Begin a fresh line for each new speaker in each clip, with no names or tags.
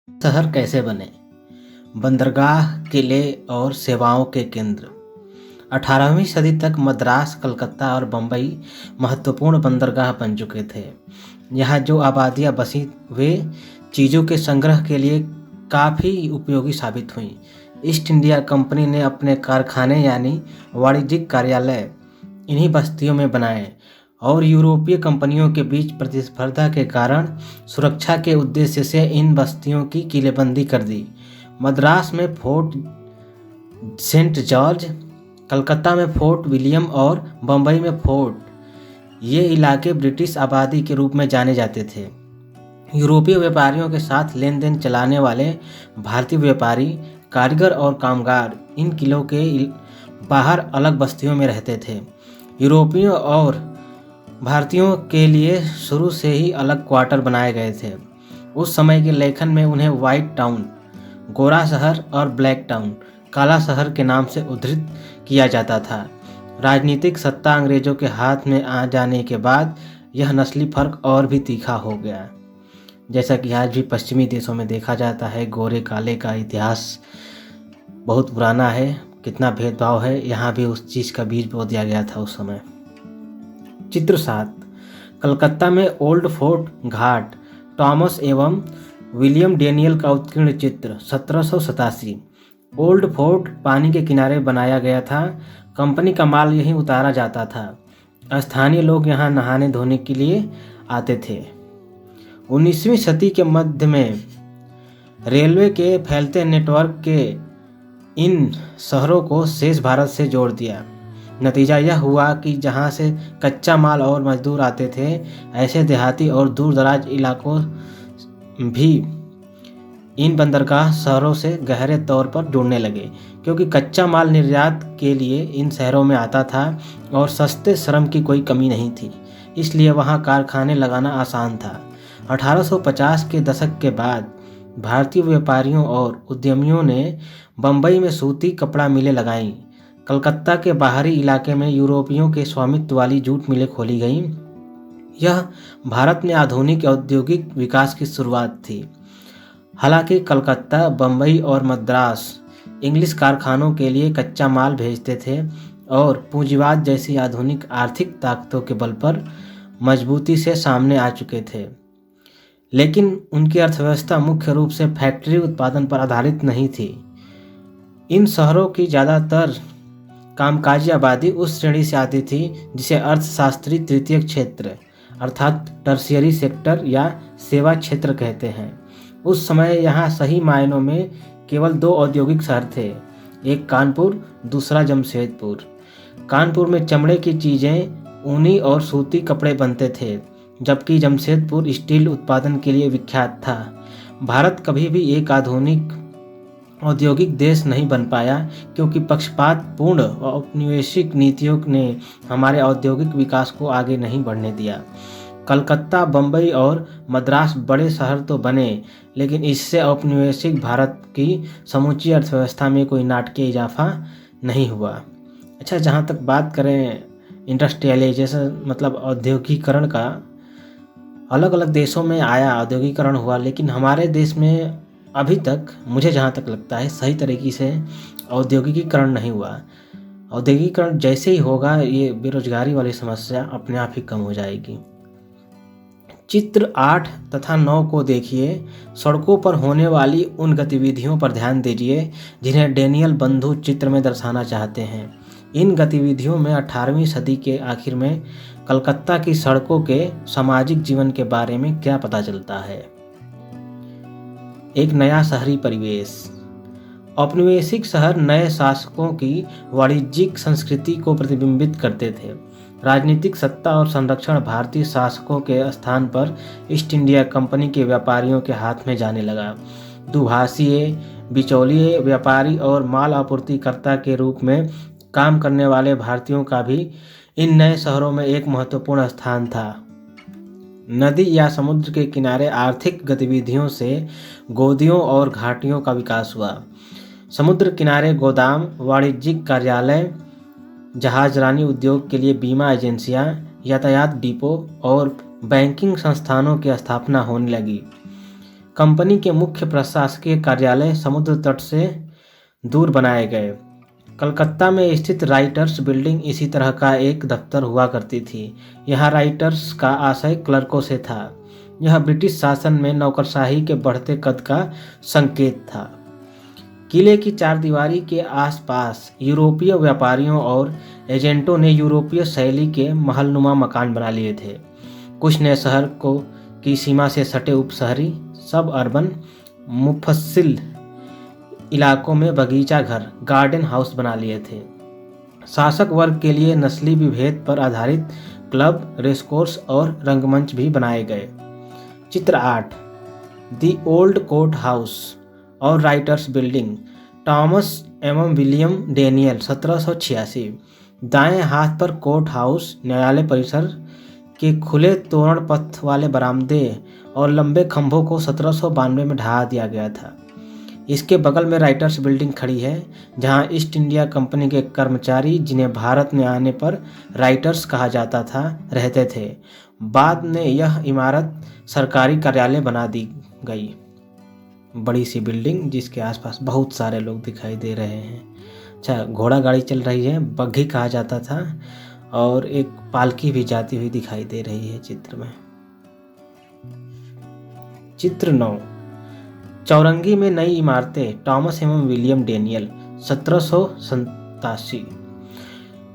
शहर कैसे बने? बंदरगाह, किले और सेवाओं के केंद्र। 18वीं सदी तक मद्रास, कलकत्ता और बम्बई महत्वपूर्ण बंदरगाह बन चुके थे। यहाँ जो आबादियाँ बसीं वे चीज़ों के संग्रह के लिए काफ़ी उपयोगी साबित हुईं। ईस्ट इंडिया कंपनी ने अपने कारखाने यानी वाणिज्यिक कार्यालय इन्हीं बस्तियों में बनाए और यूरोपीय कंपनियों के बीच प्रतिस्पर्धा के कारण सुरक्षा के उद्देश्य से इन बस्तियों की किलेबंदी कर दी। मद्रास में फोर्ट सेंट जॉर्ज, कलकत्ता में फोर्ट विलियम और बम्बई में फोर्ट ये इलाके ब्रिटिश आबादी के रूप में जाने जाते थे। यूरोपीय व्यापारियों के साथ लेन देन चलाने वाले भारतीय व्यापारी, कारीगर और कामगार इन किलों के बाहर अलग बस्तियों में रहते थे। यूरोपियों और भारतीयों के लिए शुरू से ही अलग क्वार्टर बनाए गए थे। उस समय के लेखन में उन्हें व्हाइट टाउन, गोरा शहर और ब्लैक टाउन, काला शहर के नाम से उद्धृत किया जाता था। राजनीतिक सत्ता अंग्रेजों के हाथ में आ जाने के बाद यह नस्ली फर्क और भी तीखा हो गया। जैसा कि आज भी पश्चिमी देशों में देखा जाता है, गोरे काले का इतिहास बहुत पुराना है, कितना भेदभाव है, यहाँ भी उस चीज़ का बीज बो दिया गया था उस समय। चित्र 7, कलकत्ता में ओल्ड फोर्ट घाट, टॉमस एवं विलियम डेनियल का उत्कीर्ण चित्र, 1787। ओल्ड फोर्ट पानी के किनारे बनाया गया था। कंपनी का माल यहीं उतारा जाता था। स्थानीय लोग यहाँ नहाने धोने के लिए आते थे। 19वीं सदी के मध्य में रेलवे के फैलते नेटवर्क के इन शहरों को शेष भारत से जोड़ दिया। नतीजा यह हुआ कि जहाँ से कच्चा माल और मजदूर आते थे, ऐसे देहाती और दूर दराज इलाकों भी इन बंदरगाह शहरों से गहरे तौर पर जुड़ने लगे, क्योंकि कच्चा माल निर्यात के लिए इन शहरों में आता था और सस्ते श्रम की कोई कमी नहीं थी, इसलिए वहाँ कारखाने लगाना आसान था। 1850 के दशक के बाद भारतीय व्यापारियों और उद्यमियों ने बम्बई में सूती कपड़ा मिलें लगाईं। कलकत्ता के बाहरी इलाके में यूरोपियों के स्वामित्व वाली जूट मिलें खोली गईं। यह भारत में आधुनिक औद्योगिक विकास की शुरुआत थी। हालांकि कलकत्ता, बम्बई और मद्रास इंग्लिश कारखानों के लिए कच्चा माल भेजते थे और पूंजीवाद जैसी आधुनिक आर्थिक ताकतों के बल पर मजबूती से सामने आ चुके थे। लेकिन उनकी अर्थव्यवस्था मुख्य रूप से फैक्ट्री उत्पादन पर आधारित नहीं थी। इन शहरों की ज़्यादातर कामकाजी आबादी उस श्रेणी से आती थी जिसे अर्थशास्त्री तृतीय क्षेत्र अर्थात टर्शियरी सेक्टर या सेवा क्षेत्र कहते हैं। उस समय यहाँ सही मायनों में केवल 2 औद्योगिक शहर थे, एक कानपुर, दूसरा जमशेदपुर। कानपुर में चमड़े की चीज़ें, ऊनी और सूती कपड़े बनते थे, जबकि जमशेदपुर स्टील उत्पादन के लिए विख्यात था। भारत कभी भी एक आधुनिक औद्योगिक देश नहीं बन पाया, क्योंकि पक्षपातपूर्ण औपनिवेशिक नीतियों ने हमारे औद्योगिक विकास को आगे नहीं बढ़ने दिया। कलकत्ता, बम्बई और मद्रास बड़े शहर तो बने, लेकिन इससे औपनिवेशिक भारत की समूची अर्थव्यवस्था में कोई नाटकीय इजाफा नहीं हुआ। अच्छा, जहाँ तक बात करें इंडस्ट्रियलाइजेशन मतलब औद्योगिकरण का, अलग अलग देशों में आया, औद्योगिकरण हुआ, लेकिन हमारे देश में अभी तक मुझे जहाँ तक लगता है सही तरीके से औद्योगिकीकरण नहीं हुआ। औद्योगिकरण जैसे ही होगा, ये बेरोजगारी वाली समस्या अपने आप ही कम हो जाएगी। चित्र 8 तथा 9 को देखिए। सड़कों पर होने वाली उन गतिविधियों पर ध्यान दीजिए जिन्हें डेनियल बंधु चित्र में दर्शाना चाहते हैं। इन गतिविधियों में 18वीं सदी के आखिर में कलकत्ता की सड़कों के सामाजिक जीवन के बारे में क्या पता चलता है। एक नया शहरी परिवेश। औपनिवेशिक शहर नए शासकों की वाणिज्यिक संस्कृति को प्रतिबिंबित करते थे। राजनीतिक सत्ता और संरक्षण भारतीय शासकों के स्थान पर ईस्ट इंडिया कंपनी के व्यापारियों के हाथ में जाने लगा। दुभाषिए, बिचौलिए, व्यापारी और माल आपूर्तिकर्ता के रूप में काम करने वाले भारतीयों का भी इन नए शहरों में एक महत्वपूर्ण स्थान था। नदी या समुद्र के किनारे आर्थिक गतिविधियों से गोदियों और घाटियों का विकास हुआ। समुद्र किनारे गोदाम, वाणिज्यिक कार्यालय, जहाजरानी उद्योग के लिए बीमा एजेंसियां, यातायात डिपो और बैंकिंग संस्थानों की स्थापना होने लगी। कंपनी के मुख्य प्रशासकीय कार्यालय समुद्र तट से दूर बनाए गए। कलकत्ता में स्थित राइटर्स बिल्डिंग इसी तरह का एक दफ्तर हुआ करती थी। यहाँ राइटर्स का आशय क्लर्कों से था। यह ब्रिटिश शासन में नौकरशाही के बढ़ते कद का संकेत था। किले की चारदीवारी के आसपास यूरोपीय व्यापारियों और एजेंटों ने यूरोपीय शैली के महलनुमा मकान बना लिए थे। कुछ ने शहर को की सीमा से सटे उपशहरी सब अर्बन मुफस्सिल इलाकों में बगीचा घर गार्डन हाउस बना लिए थे। शासक वर्ग के लिए नस्ली विभेद पर आधारित क्लब, रेसकोर्स और रंगमंच भी बनाए गए। चित्र 8 दी ओल्ड कोर्ट हाउस और राइटर्स बिल्डिंग, टॉमस एवं विलियम डेनियल 1786। दाएं हाथ पर कोर्ट हाउस, न्यायालय परिसर के खुले तोरण पथ वाले बरामदे और लंबे खंभों को 1792 में ढहा दिया गया था। इसके बगल में राइटर्स बिल्डिंग खड़ी है, जहां ईस्ट इंडिया कंपनी के कर्मचारी, जिन्हें भारत में आने पर राइटर्स कहा जाता था, रहते थे। बाद में यह इमारत सरकारी कार्यालय बना दी गई। बड़ी सी बिल्डिंग जिसके आसपास बहुत सारे लोग दिखाई दे रहे हैं। अच्छा, घोड़ा गाड़ी चल रही है, बग्घी कहा जाता था, और एक पालकी भी जाती हुई दिखाई दे रही है चित्र में। चित्र 9 चौरंगी में नई इमारतें, टॉमस एवं विलियम डेनियल 1787।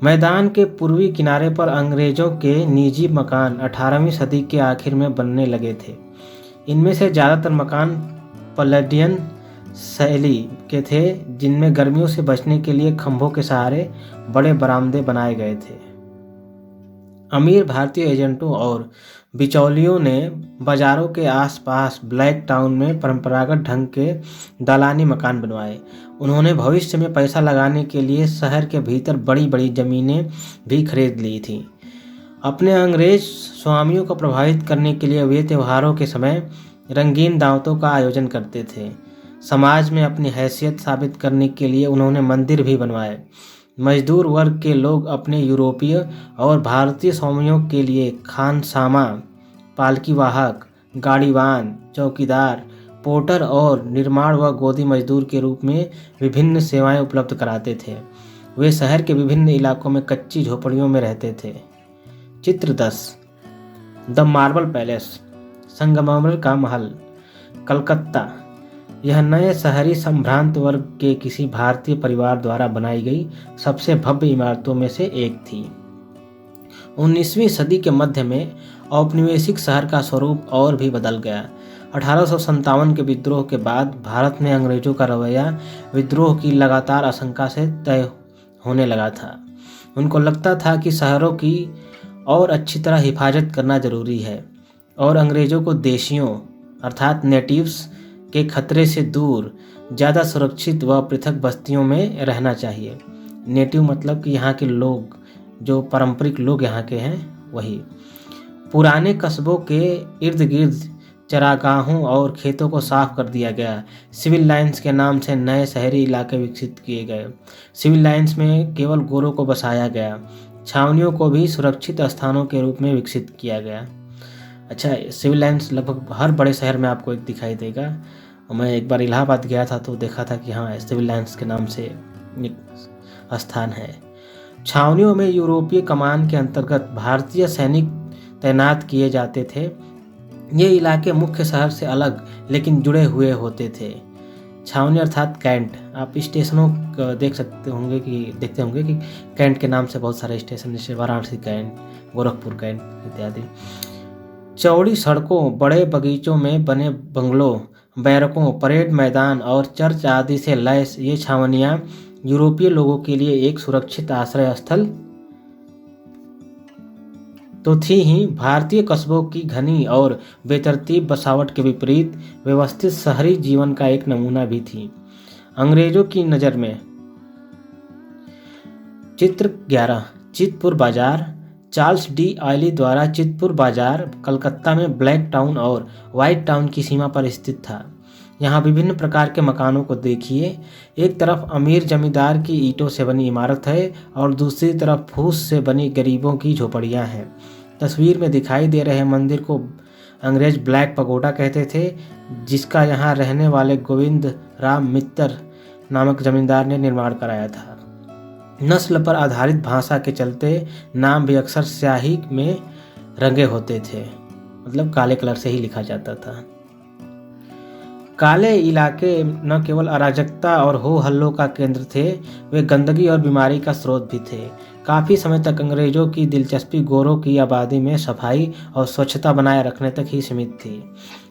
मैदान के पूर्वी किनारे पर अंग्रेजों के निजी मकान 18वीं सदी के आखिर में बनने लगे थे। इनमें से ज़्यादातर मकान पलेडियन शैली के थे, जिनमें गर्मियों से बचने के लिए खंभों के सहारे बड़े बरामदे बनाए गए थे। अमीर भारतीय एजेंटों और बिचौलियों ने बाजारों के आसपास ब्लैक टाउन में परंपरागत ढंग के दालानी मकान बनवाए। उन्होंने भविष्य में पैसा लगाने के लिए शहर के भीतर बड़ी बड़ी जमीनें भी खरीद ली थीं। अपने अंग्रेज स्वामियों को प्रभावित करने के लिए वे त्योहारों के समय रंगीन दावतों का आयोजन करते थे। समाज में अपनी हैसियत साबित करने के लिए उन्होंने मंदिर भी बनवाए। मजदूर वर्ग के लोग अपने यूरोपीय और भारतीय स्वामियों के लिए खानसामा, पालकी वाहक, गाड़ीवान, चौकीदार, पोर्टर और निर्माण व गोदी मजदूर के रूप में विभिन्न सेवाएं उपलब्ध कराते थे। वे शहर के विभिन्न इलाकों में कच्ची झोपड़ियों में रहते थे। चित्र 10 द मार्बल पैलेस, संगमरमर का महल, कलकत्ता। यह नए शहरी संभ्रांत वर्ग के किसी भारतीय परिवार द्वारा बनाई गई सबसे भव्य इमारतों में से एक थी। 19वीं सदी के मध्य में औपनिवेशिक शहर का स्वरूप और भी बदल गया। 1857 के विद्रोह के बाद भारत में अंग्रेजों का रवैया विद्रोह की लगातार आशंका से तय होने लगा था। उनको लगता था कि शहरों की और अच्छी तरह हिफाजत करना जरूरी है और अंग्रेजों को देशियों अर्थात नेटिव्स के खतरे से दूर ज़्यादा सुरक्षित व पृथक बस्तियों में रहना चाहिए। नेटिव मतलब कि यहाँ के लोग, जो पारंपरिक लोग यहाँ के हैं, वही। पुराने कस्बों के इर्द गिर्द चरागाहों और खेतों को साफ कर दिया गया। सिविल लाइन्स के नाम से नए शहरी इलाके विकसित किए गए। सिविल लाइन्स में केवल गोरों को बसाया गया। छावनियों को भी सुरक्षित स्थानों के रूप में विकसित किया गया। अच्छा, सिविल लाइन्स लगभग हर बड़े शहर में आपको एक दिखाई देगा। मैं एक बार इलाहाबाद गया था तो देखा था कि हाँ, सिविल लाइन्स के नाम से एक स्थान है। छावनियों में यूरोपीय कमान के अंतर्गत भारतीय सैनिक तैनात किए जाते थे। ये इलाके मुख्य शहर से अलग लेकिन जुड़े हुए होते थे। छावनी अर्थात कैंट, आप स्टेशनों देखते होंगे कि कैंट के नाम से बहुत सारे स्टेशन, जैसे वाराणसी कैंट, गोरखपुर कैंट इत्यादि। चौड़ी सड़कों, बड़े बगीचों में बने बंगलों, बैरकों, परेड मैदान और चर्च आदि से लैस ये छावनियां यूरोपीय लोगों के लिए एक सुरक्षित आश्रय स्थल तो थी ही, भारतीय कस्बों की घनी और बेतरतीब बसावट के विपरीत व्यवस्थित शहरी जीवन का एक नमूना भी थी। अंग्रेजों की नज़र में चित्र 11 चितपुर बाजार, चार्ल्स डी आयली द्वारा चितपुर बाजार कलकत्ता में ब्लैक टाउन और व्हाइट टाउन की सीमा पर स्थित था। यहाँ विभिन्न प्रकार के मकानों को देखिए। एक तरफ अमीर जमींदार की ईंटों से बनी इमारत है और दूसरी तरफ फूस से बनी गरीबों की झोपड़ियाँ हैं। तस्वीर में दिखाई दे रहे मंदिर को अंग्रेज ब्लैक पगोडा कहते थे, जिसका यहाँ रहने वाले गोविंद राम मित्तर नामक जमींदार ने निर्माण कराया था। नस्ल पर आधारित भाषा के चलते नाम भी अक्सर स्याही में रंगे होते थे, मतलब काले कलर से ही लिखा जाता था। काले इलाके न केवल अराजकता और हो हल्लों का केंद्र थे, वे गंदगी और बीमारी का स्रोत भी थे। काफ़ी समय तक अंग्रेजों की दिलचस्पी गोरों की आबादी में सफाई और स्वच्छता बनाए रखने तक ही सीमित थी।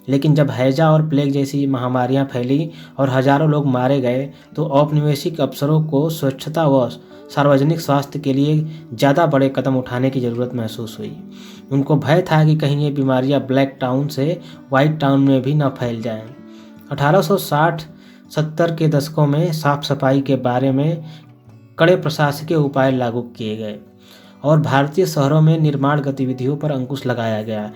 लेकिन जब हैजा और प्लेग जैसी महामारियां फैली और हजारों लोग मारे गए, तो औपनिवेशिक अफसरों को स्वच्छता व सार्वजनिक स्वास्थ्य के लिए ज़्यादा बड़े कदम उठाने की ज़रूरत महसूस हुई। उनको भय था कि कहीं ये बीमारियां ब्लैक टाउन से वाइट टाउन में भी न फैल जाएं। 1860-70 के दशकों में साफ सफाई के बारे में कड़े प्रशासकीय उपाय लागू किए गए और भारतीय शहरों में निर्माण गतिविधियों पर अंकुश लगाया गया।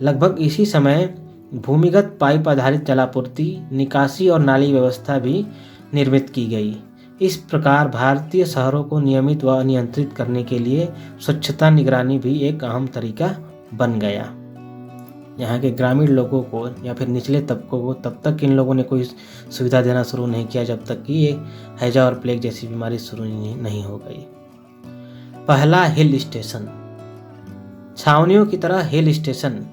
लगभग इसी समय भूमिगत पाइप आधारित जलापूर्ति, निकासी और नाली व्यवस्था भी निर्मित की गई। इस प्रकार भारतीय शहरों को नियमित व नियंत्रित करने के लिए स्वच्छता निगरानी भी एक अहम तरीका बन गया। यहाँ के ग्रामीण लोगों को या फिर निचले तबकों को तब तक इन लोगों ने कोई सुविधा देना शुरू नहीं किया जब तक कि ये हैजा और प्लेग जैसी बीमारी शुरू नहीं हो गई। पहला हिल स्टेशन। छावनियों की तरह हिल स्टेशन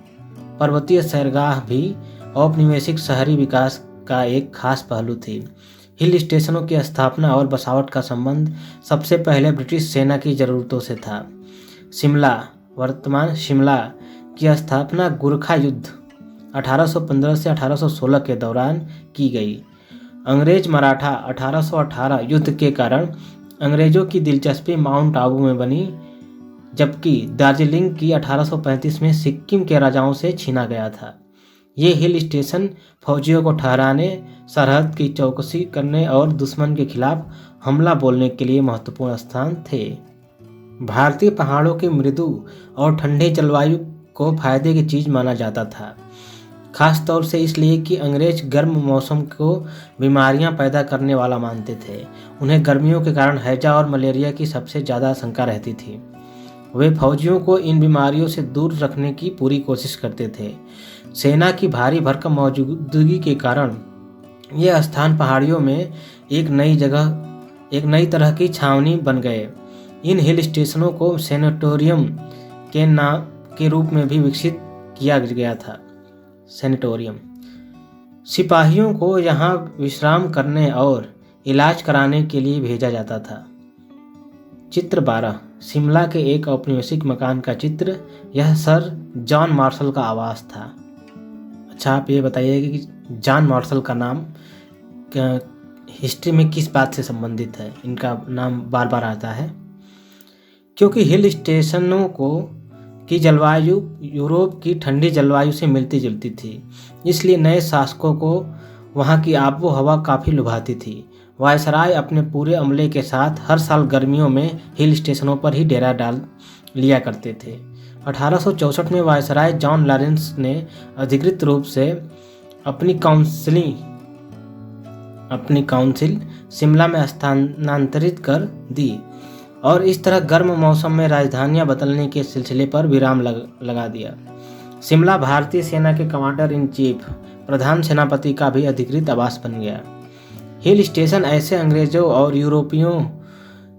पर्वतीय सैरगाह भी औपनिवेशिक शहरी विकास का एक खास पहलू थी। हिल स्टेशनों की स्थापना और बसावट का संबंध सबसे पहले ब्रिटिश सेना की ज़रूरतों से था। शिमला, वर्तमान शिमला की स्थापना गोरखा युद्ध 1815 से 1816 के दौरान की गई। अंग्रेज मराठा 1818 युद्ध के कारण अंग्रेजों की दिलचस्पी माउंट आबू में बनी, जबकि दार्जिलिंग की 1835 में सिक्किम के राजाओं से छीना गया था। ये हिल स्टेशन फौजियों को ठहराने, सरहद की चौकसी करने और दुश्मन के खिलाफ हमला बोलने के लिए महत्वपूर्ण स्थान थे। भारतीय पहाड़ों की मृदु और ठंडे जलवायु को फायदे की चीज़ माना जाता था, खास तौर से इसलिए कि अंग्रेज गर्म मौसम को बीमारियां पैदा करने वाला मानते थे। उन्हें गर्मियों के कारण हैजा और मलेरिया की सबसे ज़्यादा आशंका रहती थी। वे फौजियों को इन बीमारियों से दूर रखने की पूरी कोशिश करते थे। सेना की भारी भरकम मौजूदगी के कारण ये स्थान पहाड़ियों में एक नई तरह की छावनी बन गए। इन हिल स्टेशनों को सैनिटोरियम के रूप में भी विकसित किया गया था। सैनिटोरियम सिपाहियों को यहाँ विश्राम करने और इलाज कराने के लिए भेजा जाता था। चित्र 12 शिमला के एक औपनिवेशिक मकान का चित्र। यह सर जॉन मार्शल का आवास था। अच्छा, आप ये बताइए कि जॉन मार्शल का नाम हिस्ट्री में किस बात से संबंधित है? इनका नाम बार बार आता है क्योंकि हिल स्टेशनों की जलवायु यूरोप की ठंडी जलवायु से मिलती जुलती थी, इसलिए नए शासकों को वहाँ की आबो हवा काफ़ी लुभाती थी। वायसराय अपने पूरे अमले के साथ हर साल गर्मियों में हिल स्टेशनों पर ही डेरा डाल लिया करते थे। 1864 में वायसराय जॉन लॉरेंस ने अधिकृत रूप से अपनी काउंसिल शिमला में स्थानांतरित कर दी और इस तरह गर्म मौसम में राजधानियां बदलने के सिलसिले पर विराम लगा दिया। शिमला भारतीय सेना के कमांडर इन चीफ, प्रधान सेनापति का भी अधिकृत आवास बन गया। हिल स्टेशन ऐसे अंग्रेजों और यूरोपियों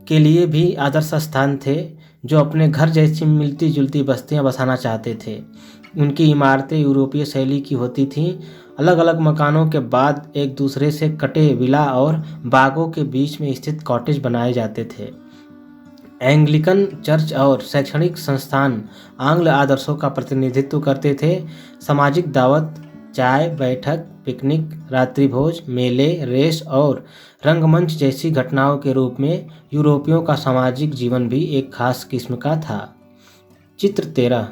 के लिए भी आदर्श स्थान थे जो अपने घर जैसी मिलती जुलती बस्तियां बसाना चाहते थे। उनकी इमारतें यूरोपीय शैली की होती थीं। अलग अलग मकानों के बाद एक दूसरे से कटे विला और बागों के बीच में स्थित कॉटेज बनाए जाते थे। एंग्लिकन चर्च और शैक्षणिक संस्थान आंग्ल आदर्शों का प्रतिनिधित्व करते थे। सामाजिक दावत, चाय बैठक, पिकनिक, रात्रिभोज, मेले, रेस और रंगमंच जैसी घटनाओं के रूप में यूरोपियों का सामाजिक जीवन भी एक खास किस्म का था। चित्र 13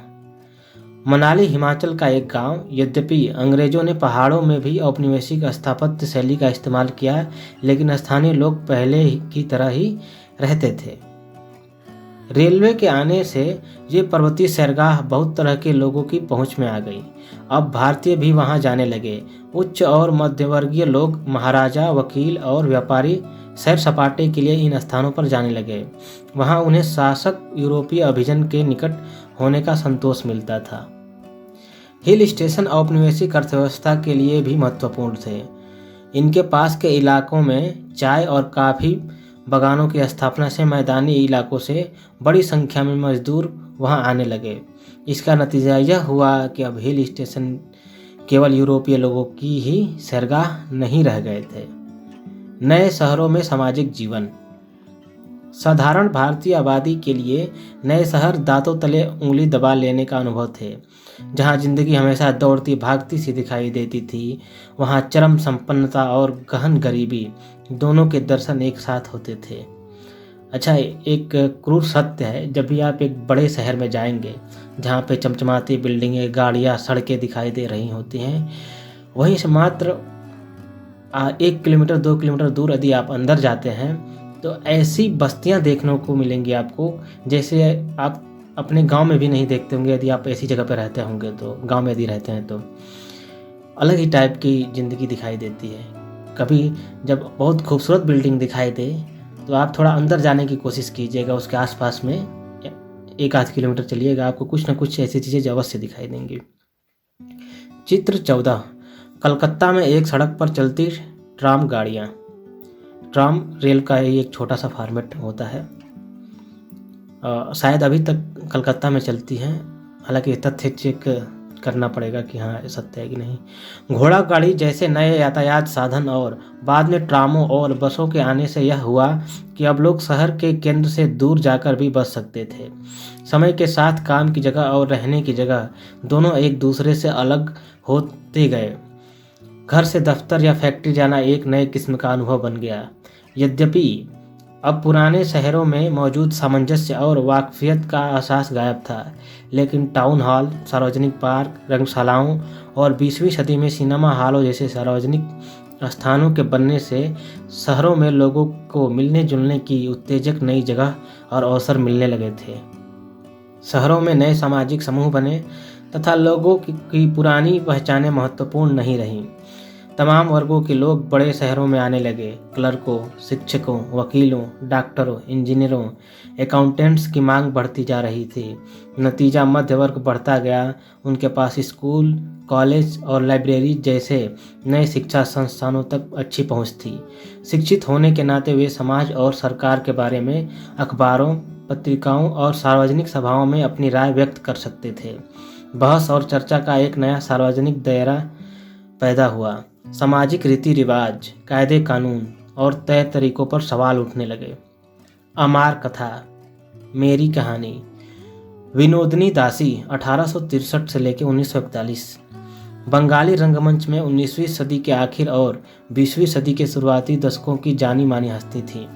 मनाली हिमाचल का एक गांव। यद्यपि अंग्रेजों ने पहाड़ों में भी औपनिवेशिक स्थापत्य शैली का इस्तेमाल किया, लेकिन स्थानीय लोग पहले की तरह ही रहते थे। रेलवे के आने से ये पर्वतीय सैरगाह बहुत तरह के लोगों की पहुंच में आ गई। अब भारतीय भी वहां जाने लगे। उच्च और मध्यवर्गीय लोग, महाराजा, वकील और व्यापारी सैर सपाटे के लिए इन स्थानों पर जाने लगे। वहां उन्हें शासक यूरोपीय अभिजन के निकट होने का संतोष मिलता था। हिल स्टेशन औपनिवेशिक अर्थव्यवस्था के लिए भी महत्वपूर्ण थे। इनके पास के इलाकों में चाय और कॉफ़ी बागानों की स्थापना से मैदानी इलाकों से बड़ी संख्या में मजदूर वहां आने लगे। इसका नतीजा यह हुआ कि अब हिल स्टेशन केवल यूरोपीय लोगों की ही सैरगाह नहीं रह गए थे। नए शहरों में सामाजिक जीवन। साधारण भारतीय आबादी के लिए नए शहर दांतों तले उंगली दबा लेने का अनुभव थे। जहां जिंदगी हमेशा दौड़ती भागती सी दिखाई देती थी, वहां चरम संपन्नता और गहन गरीबी दोनों के दर्शन एक साथ होते थे। अच्छा, एक क्रूर सत्य है, जब भी आप एक बड़े शहर में जाएंगे जहाँ पे चमचमाती बिल्डिंगें, गाड़ियाँ, सड़कें दिखाई दे रही होती हैं, वहीं से मात्र 1 किलोमीटर 2 किलोमीटर दूर यदि आप अंदर जाते हैं तो ऐसी बस्तियाँ देखने को मिलेंगी आपको जैसे आप अपने गांव में भी नहीं देखते होंगे। यदि आप ऐसी जगह पर रहते होंगे तो, गांव में यदि रहते हैं तो अलग ही टाइप की ज़िंदगी दिखाई देती है। कभी जब बहुत खूबसूरत बिल्डिंग दिखाई दे तो आप थोड़ा अंदर जाने की कोशिश कीजिएगा, उसके आसपास में 1-8 किलोमीटर चलिएगा, आपको कुछ ना कुछ ऐसी चीज़ें अवश्य दिखाई देंगी। चित्र 14। कलकत्ता में एक सड़क पर चलती ट्राम गाड़ियाँ। ट्राम रेल का एक छोटा सा फॉर्मेट होता है, शायद अभी तक कलकत्ता में चलती हैं, हालांकि तथ्य चेक करना पड़ेगा कि हाँ सत्य है कि नहीं। घोड़ा गाड़ी जैसे नए यातायात साधन और बाद में ट्रामों और बसों के आने से यह हुआ कि अब लोग शहर के केंद्र से दूर जाकर भी बस सकते थे। समय के साथ काम की जगह और रहने की जगह दोनों एक दूसरे से अलग होते गए। घर से दफ्तर या फैक्ट्री जाना एक नए किस्म का अनुभव बन गया। यद्यपि अब पुराने शहरों में मौजूद सामंजस्य और वाकफियत का एहसास गायब था, लेकिन टाउन हॉल, सार्वजनिक पार्क, रंगशालाओं और 20वीं सदी में सिनेमा हॉलों जैसे सार्वजनिक स्थानों के बनने से शहरों में लोगों को मिलने जुलने की उत्तेजक नई जगह और अवसर मिलने लगे थे। शहरों में नए सामाजिक समूह बने तथा लोगों की पुरानी पहचानें महत्वपूर्ण नहीं रहीं। तमाम वर्गों के लोग बड़े शहरों में आने लगे। क्लर्कों, शिक्षकों, वकीलों, डॉक्टरों, इंजीनियरों, अकाउंटेंट्स की मांग बढ़ती जा रही थी। नतीजा मध्य वर्ग बढ़ता गया। उनके पास स्कूल, कॉलेज और लाइब्रेरी जैसे नए शिक्षा संस्थानों तक अच्छी पहुंच थी। शिक्षित होने के नाते वे समाज और सरकार के बारे में अखबारों, पत्रिकाओं और सार्वजनिक सभाओं में अपनी राय व्यक्त कर सकते थे। बहस और चर्चा का एक नया सार्वजनिक दायरा पैदा हुआ। सामाजिक रीति रिवाज, कायदे कानून और तय तरीकों पर सवाल उठने लगे। अमार कथा, मेरी कहानी, विनोदिनी दासी 1863 से लेकर 1941। बंगाली रंगमंच में 19वीं सदी के आखिर और 20वीं सदी के शुरुआती दशकों की जानी मानी हस्ती थी।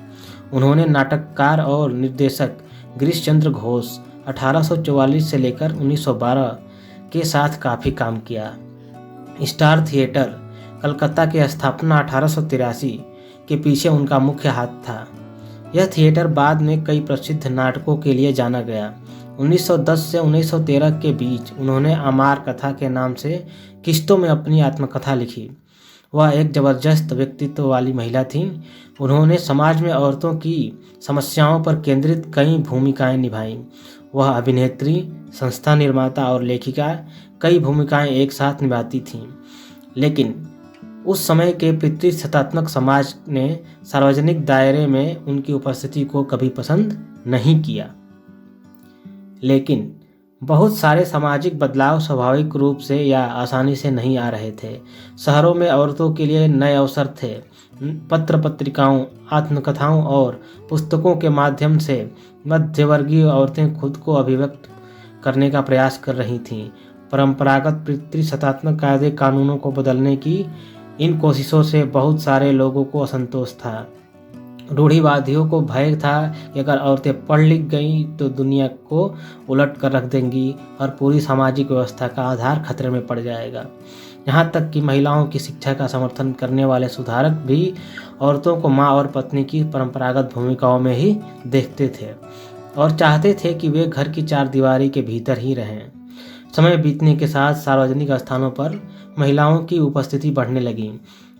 उन्होंने नाटककार और निर्देशक गिरीश चंद्र घोष 1844 से लेकर 1912 के साथ काफ़ी काम किया। स्टार थिएटर कलकत्ता की स्थापना 1883 के पीछे उनका मुख्य हाथ था। यह थिएटर बाद में कई प्रसिद्ध नाटकों के लिए जाना गया। 1910 से 1913 के बीच उन्होंने अमार कथा के नाम से किस्तों में अपनी आत्मकथा लिखी। वह एक जबरदस्त व्यक्तित्व वाली महिला थीं। उन्होंने समाज में औरतों की समस्याओं पर केंद्रित कई भूमिकाएं निभाईं। वह अभिनेत्री, संस्था निर्माता और लेखिका कई भूमिकाएं एक साथ निभाती थीं। लेकिन उस समय के पितृसत्तात्मक समाज ने सार्वजनिक दायरे में उनकी उपस्थिति को कभी पसंद नहीं किया। लेकिन बहुत सारे सामाजिक बदलाव स्वाभाविक रूप से या आसानी से नहीं आ रहे थे। शहरों में औरतों के लिए नए अवसर थे। पत्र पत्रिकाओं, आत्मकथाओं और पुस्तकों के माध्यम से मध्यवर्गीय औरतें खुद को अभिव्यक्त करने का प्रयास कर रही थीं। परंपरागत पितृसत्तात्मक कायदे कानूनों को बदलने की इन कोशिशों से बहुत सारे लोगों को असंतोष था। रूढ़िवादियों को भय था कि अगर औरतें पढ़ लिख गईं तो दुनिया को उलट कर रख देंगी और पूरी सामाजिक व्यवस्था का आधार खतरे में पड़ जाएगा। यहाँ तक कि महिलाओं की शिक्षा का समर्थन करने वाले सुधारक भी औरतों को माँ और पत्नी की परंपरागत भूमिकाओं में ही देखते थे और चाहते थे कि वे घर की चार दीवारी के भीतर ही रहें। समय बीतने के साथ सार्वजनिक स्थानों पर महिलाओं की उपस्थिति बढ़ने लगी।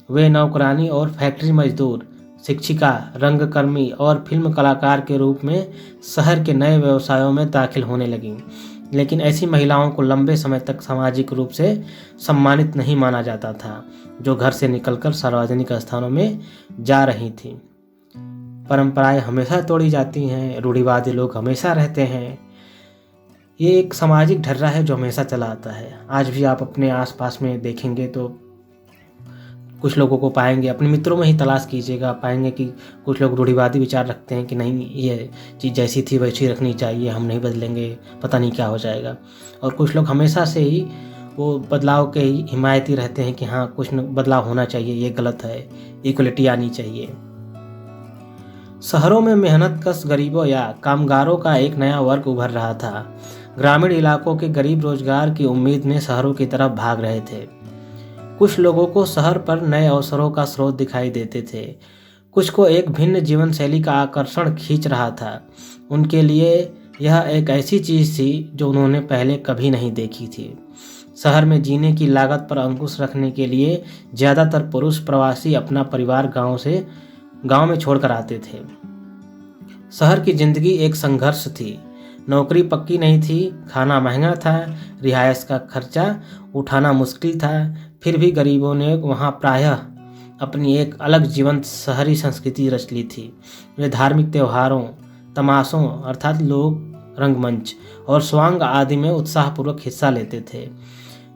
वे नौकरानी और फैक्ट्री मजदूर, शिक्षिका, रंगकर्मी और फिल्म कलाकार के रूप में शहर के नए व्यवसायों में दाखिल होने लगीं। लेकिन ऐसी महिलाओं को लंबे समय तक सामाजिक रूप से सम्मानित नहीं माना जाता था, जो घर से निकलकर सार्वजनिक स्थानों में जा रही थीं। परंपराएं हमेशा तोड़ी जाती हैं, रूढ़िवादी लोग हमेशा रहते हैं। ये एक सामाजिक ढर्रा है जो हमेशा चला आता है। आज भी आप अपने आसपास में देखेंगे तो कुछ लोगों को पाएंगे, अपने मित्रों में ही तलाश कीजिएगा, पाएंगे कि कुछ लोग रूढ़िवादी विचार रखते हैं कि नहीं, ये चीज़ जैसी थी वैसी रखनी चाहिए, हम नहीं बदलेंगे, पता नहीं क्या हो जाएगा। और कुछ लोग हमेशा से ही वो बदलाव के ही हिमायती रहते हैं कि हाँ, कुछ बदलाव होना चाहिए, ये गलत है, इक्वलिटी आनी चाहिए। शहरों में मेहनतकश गरीबों या कामगारों का एक नया वर्ग उभर रहा था। ग्रामीण इलाकों के गरीब रोजगार की उम्मीद में शहरों की तरफ भाग रहे थे। कुछ लोगों को शहर पर नए अवसरों का स्रोत दिखाई देते थे, कुछ को एक भिन्न जीवन शैली का आकर्षण खींच रहा था। उनके लिए यह एक ऐसी चीज़ थी जो उन्होंने पहले कभी नहीं देखी थी। शहर में जीने की लागत पर अंकुश रखने के लिए ज़्यादातर पुरुष प्रवासी अपना परिवार गांव में छोड़कर आते थे। शहर की जिंदगी एक संघर्ष थी। नौकरी पक्की नहीं थी, खाना महंगा था, रिहायश का खर्चा उठाना मुश्किल था। फिर भी गरीबों ने वहाँ प्रायः अपनी एक अलग जीवंत शहरी संस्कृति रच ली थी। वे धार्मिक त्योहारों, तमाशों अर्थात लोक रंगमंच और स्वांग आदि में उत्साहपूर्वक हिस्सा लेते थे,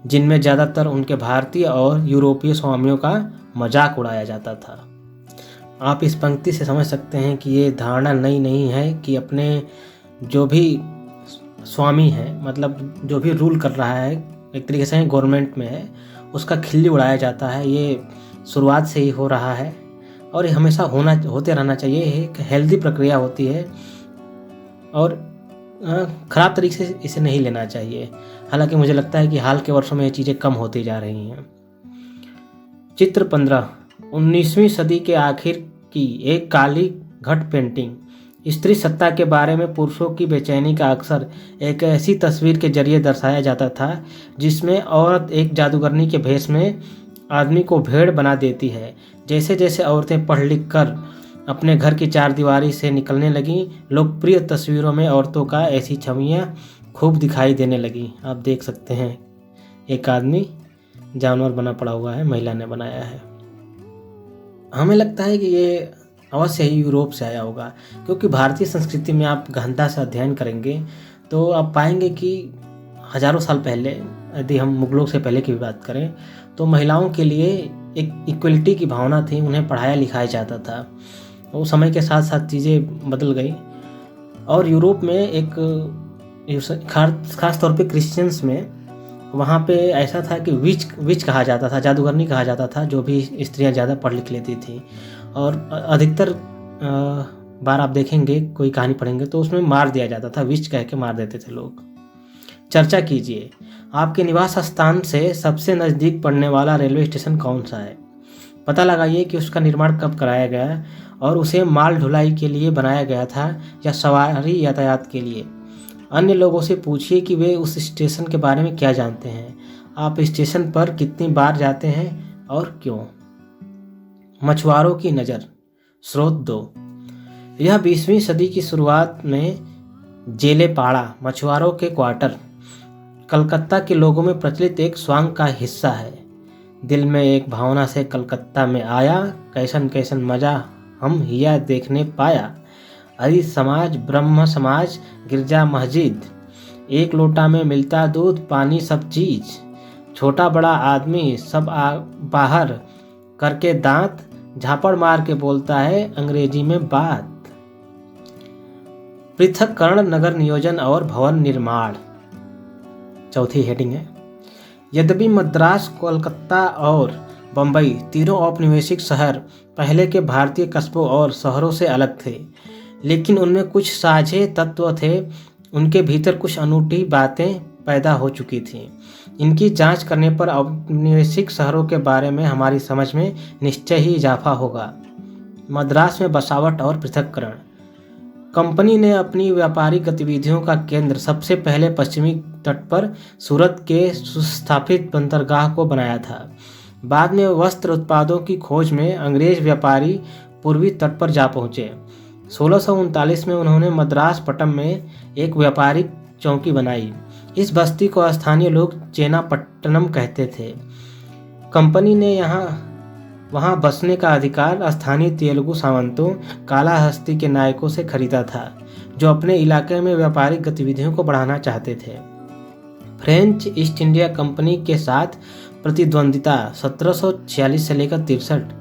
जिनमें ज़्यादातर उनके भारतीय और यूरोपीय स्वामियों का मजाक उड़ाया जाता था। आप इस पंक्ति से समझ सकते हैं कि ये धारणा नई नहीं है कि अपने जो भी स्वामी है, मतलब जो भी रूल कर रहा है, एक तरीके से गवर्नमेंट में है, उसका खिल्ली उड़ाया जाता है। ये शुरुआत से ही हो रहा है और ये हमेशा होते रहना चाहिए। एक हेल्दी प्रक्रिया होती है और ख़राब तरीके से इसे नहीं लेना चाहिए। हालांकि मुझे लगता है कि हाल के वर्षों में ये चीज़ें कम होती जा रही हैं। चित्र 15 19वीं सदी के आखिर की एक काली घट पेंटिंग। स्त्री सत्ता के बारे में पुरुषों की बेचैनी का अक्सर एक ऐसी तस्वीर के जरिए दर्शाया जाता था जिसमें औरत एक जादूगरनी के भेष में आदमी को भेड़ बना देती है। जैसे जैसे औरतें पढ़ लिख कर अपने घर की चारदीवारी से निकलने लगीं, लोकप्रिय तस्वीरों में औरतों का ऐसी छवियाँ खूब दिखाई देने लगीं। आप देख सकते हैं एक आदमी जानवर बना पड़ा हुआ है, महिला ने बनाया है। हमें लगता है कि ये अवश्य ही यूरोप से आया होगा, क्योंकि भारतीय संस्कृति में आप गहनता से अध्ययन करेंगे तो आप पाएंगे कि हजारों साल पहले, यदि हम मुगलों से पहले की भी बात करें, तो महिलाओं के लिए एक इक्वलिटी की भावना थी, उन्हें पढ़ाया लिखाया जाता था। वो समय के साथ साथ चीज़ें बदल गई और यूरोप में एक खास तौर पे क्रिश्चियंस में वहाँ पे ऐसा था कि विच कहा जाता था, जादूगरनी कहा जाता था, जो भी स्त्रियाँ ज़्यादा पढ़ लिख लेती थी। और अधिकतर बार आप देखेंगे, कोई कहानी पढ़ेंगे तो उसमें मार दिया जाता था, विच कह के मार देते थे लोग। चर्चा कीजिए, आपके निवास स्थान से सबसे नज़दीक पड़ने वाला रेलवे स्टेशन कौन सा है। पता लगाइए कि उसका निर्माण कब कराया गया और उसे माल ढुलाई के लिए बनाया गया था या सवारी यातायात के लिए। अन्य लोगों से पूछिए कि वे उस स्टेशन के बारे में क्या जानते हैं। आप स्टेशन पर कितनी बार जाते हैं और क्यों। मछुआरों की नज़र। स्रोत 2। यह 20वीं सदी की शुरुआत में जेलेपाड़ा मछुआरों के क्वार्टर कलकत्ता के लोगों में प्रचलित एक स्वांग का हिस्सा है। दिल में एक भावना से कलकत्ता में आया, कैसन कैसन मजा हम हिया देखने पाया। हरि समाज, ब्रह्म समाज, गिरजा मस्जिद, एक लोटा में मिलता दूध पानी सब चीज, छोटा बड़ा आदमी सब बाहर करके दांत झापड़ मार के बोलता है अंग्रेजी में बात। पृथक्करण, नगर नियोजन और भवन निर्माण, चौथी हेडिंग है। यद्यपि मद्रास, कोलकाता और बम्बई तीनों औपनिवेशिक शहर पहले के भारतीय कस्बों और शहरों से अलग थे, लेकिन उनमें कुछ साझे तत्व थे। उनके भीतर कुछ अनूठी बातें पैदा हो चुकी थीं। इनकी जांच करने पर औपनिवेशिक शहरों के बारे में हमारी समझ में निश्चय ही इजाफा होगा। मद्रास में बसावट और पृथक्करण। कंपनी ने अपनी व्यापारिक गतिविधियों का केंद्र सबसे पहले पश्चिमी तट पर सूरत के सुस्थापित बंदरगाह को बनाया था। बाद में वस्त्र उत्पादों की खोज में अंग्रेज व्यापारी पूर्वी तट पर जा पहुँचे। 1639 में उन्होंने मद्रास पट्टम में एक व्यापारिक चौकी बनाई। इस बस्ती को स्थानीय लोग चेनापट्टनम कहते थे। कंपनी ने वहाँ बसने का अधिकार स्थानीय तेलुगु सामंतों, कालाहस्ती के नायकों से खरीदा था, जो अपने इलाके में व्यापारिक गतिविधियों को बढ़ाना चाहते थे। फ्रेंच ईस्ट इंडिया कंपनी के साथ प्रतिद्वंदिता 1746 से लेकर 63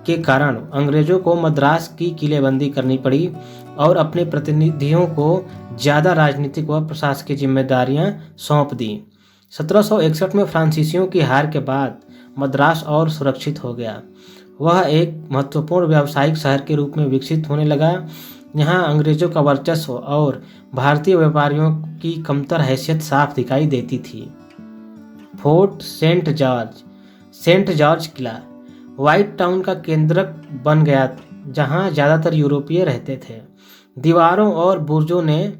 के कारण अंग्रेजों को मद्रास की किलेबंदी करनी पड़ी और अपने प्रतिनिधियों को ज़्यादा राजनीतिक व प्रशासकीय जिम्मेदारियां सौंप दी। 1761 में फ्रांसीसियों की हार के बाद मद्रास और सुरक्षित हो गया। वह एक महत्वपूर्ण व्यावसायिक शहर के रूप में विकसित होने लगा। यहाँ अंग्रेजों का वर्चस्व और भारतीय व्यापारियों की कमतर हैसियत साफ दिखाई देती थी। फोर्ट सेंट जॉर्ज किला व्हाइट टाउन का केंद्रक बन गया, जहाँ ज़्यादातर यूरोपीय रहते थे। दीवारों और बुर्जों ने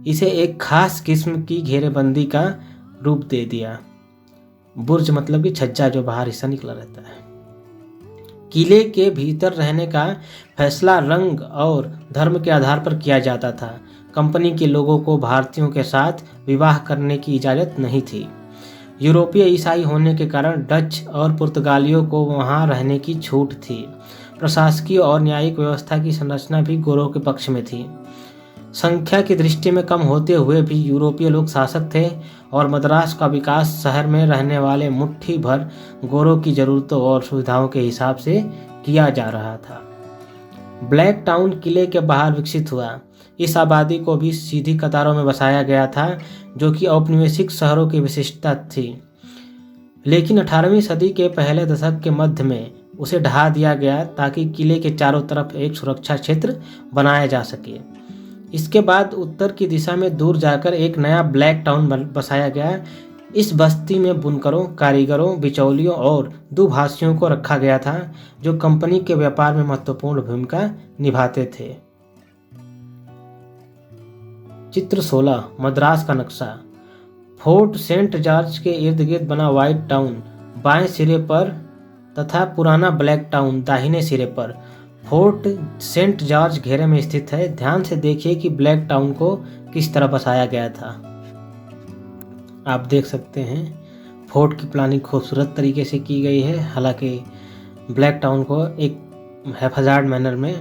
इसे एक खास किस्म की घेरेबंदी का रूप दे दिया। बुर्ज मतलब कि छज्जा जो बाहर हिस्सा निकला रहता है। किले के भीतर रहने का फैसला रंग और धर्म के आधार पर किया जाता था। कंपनी के लोगों को भारतीयों के साथ विवाह करने की इजाज़त नहीं थी। यूरोपीय ईसाई होने के कारण डच और पुर्तगालियों को वहां रहने की छूट थी। प्रशासकीय और न्यायिक व्यवस्था की संरचना भी गोरों के पक्ष में थी। संख्या की दृष्टि में कम होते हुए भी यूरोपीय लोग शासक थे और मद्रास का विकास शहर में रहने वाले मुट्ठी भर गोरों की जरूरतों और सुविधाओं के हिसाब से किया जा रहा था। ब्लैक टाउन किले के बाहर विकसित हुआ। इस आबादी को भी सीधी कतारों में बसाया गया था, जो कि औपनिवेशिक शहरों की विशिष्टता थी। लेकिन 18वीं सदी के पहले दशक के मध्य में उसे ढहा दिया गया ताकि किले के चारों तरफ एक सुरक्षा क्षेत्र बनाया जा सके। इसके बाद उत्तर की दिशा में दूर जाकर एक नया ब्लैक टाउन बसाया गया। इस बस्ती में बुनकरों, कारीगरों, बिचौलियों और दुभाषियों को रखा गया था, जो कंपनी के व्यापार में महत्वपूर्ण भूमिका निभाते थे। चित्र 16 मद्रास का नक्शा। फोर्ट सेंट जॉर्ज के इर्द गिर्द बना व्हाइट टाउन बाएं सिरे पर तथा पुराना ब्लैक टाउन दाहिने सिरे पर फोर्ट सेंट जॉर्ज घेरे में स्थित है। ध्यान से देखिए कि ब्लैक टाउन को किस तरह बसाया गया था। आप देख सकते हैं फोर्ट की प्लानिंग खूबसूरत तरीके से की गई है। हालांकि ब्लैक टाउन को एक हैफाजार्ड मैनर में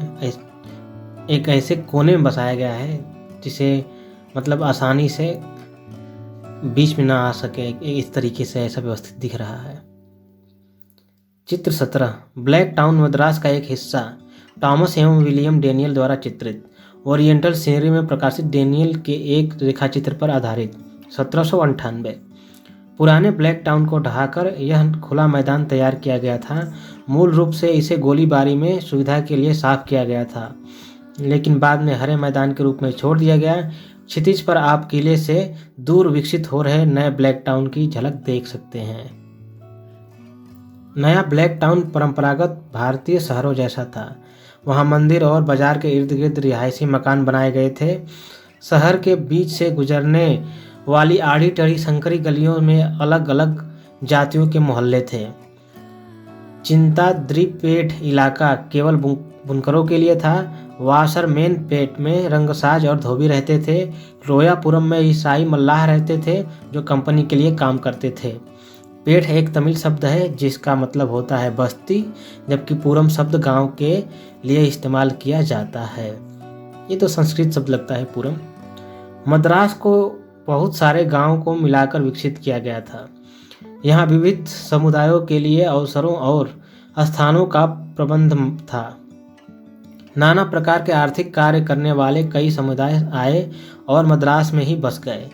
एक ऐसे कोने में बसाया गया है जिसे मतलब आसानी से बीच में ना आ सके, इस तरीके से ऐसा व्यवस्थित दिख रहा है। चित्र 17 ब्लैक टाउन मद्रास का एक हिस्सा, टॉमस एवं विलियम डेनियल द्वारा चित्रित, ओरिएंटल सीनरी में प्रकाशित डेनियल के एक रेखाचित्र पर आधारित। 1798 पुराने ब्लैक टाउन को ढहाकर यह खुला मैदान तैयार किया गया था। मूल रूप से इसे गोलीबारी में सुविधा के लिए साफ किया गया था, लेकिन बाद में हरे मैदान के रूप में छोड़ दिया गया। क्षितिज पर आप किले से दूर विकसित हो रहे नए ब्लैक टाउन की झलक देख सकते हैं। नया ब्लैक टाउन परंपरागत भारतीय शहरों जैसा था। वहाँ मंदिर और बाजार के इर्द गिर्द रिहायशी मकान बनाए गए थे। शहर के बीच से गुजरने वाली आड़ी टेढ़ी संकरी गलियों में अलग अलग जातियों के मोहल्ले थे। चिंताद्रिपेट इलाका केवल बुनकरों के लिए था। वाशरमेन पेट में रंगसाज और धोबी रहते थे। रोयापुरम में ईसाई मल्लाह रहते थे जो कंपनी के लिए काम करते थे। पेठ एक तमिल शब्द है जिसका मतलब होता है बस्ती, जबकि पूरम शब्द गांव के लिए इस्तेमाल किया जाता है। ये तो संस्कृत शब्द लगता है पूरम। मद्रास को बहुत सारे गांवों को मिलाकर विकसित किया गया था। यहाँ विविध समुदायों के लिए अवसरों और स्थानों का प्रबंध था। नाना प्रकार के आर्थिक कार्य करने वाले कई समुदाय आए और मद्रास में ही बस गए।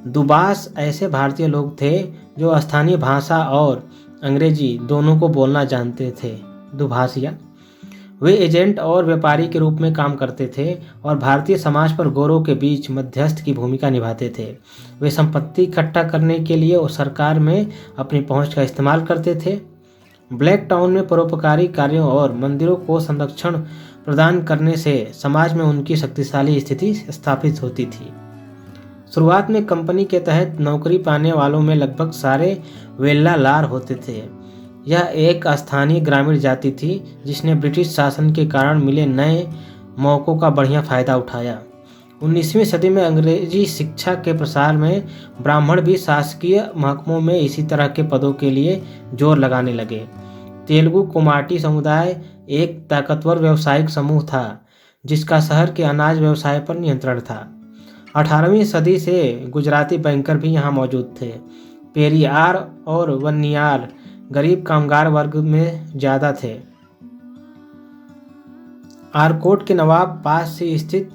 दुबास ऐसे भारतीय लोग थे जो स्थानीय भाषा और अंग्रेजी दोनों को बोलना जानते थे। दुभाषिया वे एजेंट और व्यापारी के रूप में काम करते थे और भारतीय समाज पर गोरों के बीच मध्यस्थ की भूमिका निभाते थे। वे संपत्ति इकट्ठा करने के लिए और सरकार में अपनी पहुंच का इस्तेमाल करते थे। ब्लैक टाउन में परोपकारी कार्यों और मंदिरों को संरक्षण प्रदान करने से समाज में उनकी शक्तिशाली स्थिति स्थापित होती थी। शुरुआत में कंपनी के तहत नौकरी पाने वालों में लगभग सारे वेल्लालार होते थे। यह एक स्थानीय ग्रामीण जाति थी जिसने ब्रिटिश शासन के कारण मिले नए मौकों का बढ़िया फायदा उठाया। 19वीं सदी में अंग्रेजी शिक्षा के प्रसार में ब्राह्मण भी शासकीय महकमों में इसी तरह के पदों के लिए जोर लगाने लगे। तेलुगु कोमाटी समुदाय एक ताकतवर व्यावसायिक समूह था जिसका शहर के अनाज व्यवसाय पर नियंत्रण था। 18वीं सदी से गुजराती बैंकर भी यहाँ मौजूद थे। पेरियार और वन्नियार गरीब कामगार वर्ग में ज़्यादा थे। आरकोट के नवाब पास से स्थित